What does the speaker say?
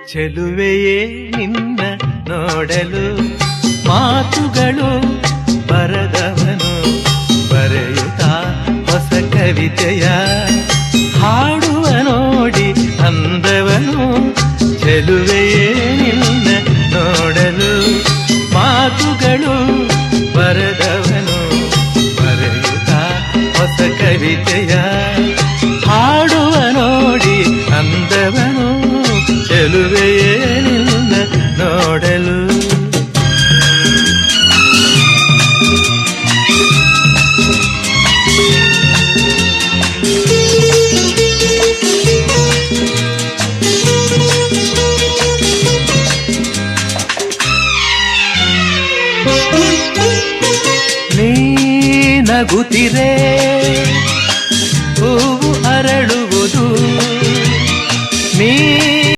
ಚೆಲುವೆಯೇ ನಿನ್ನ ನೋಡಲು ಮಾತುಗಳು ಬರದವನು ಬರೆಯುತ್ತಾ ಹೊಸ ಕವಿತೆಯ ಹಾಡುವ ನೋಡಿ ಅಂದವನು. ಚೆಲುವೆಯೇ ನಿನ್ನ ನೋಡಲು ಮಾತುಗಳು ಬರದವನು ಬರೆಯುತ್ತಾ ಹೊಸ ಕವಿತೆಯ ಹಾಡುವ ನೋಡಿ ಅಂದವನು. ಚೆಲುವೆಯೇ ನಿನ್ನ ನೋಡಲು. ನೀ ನಗುತ್ತಿರೆ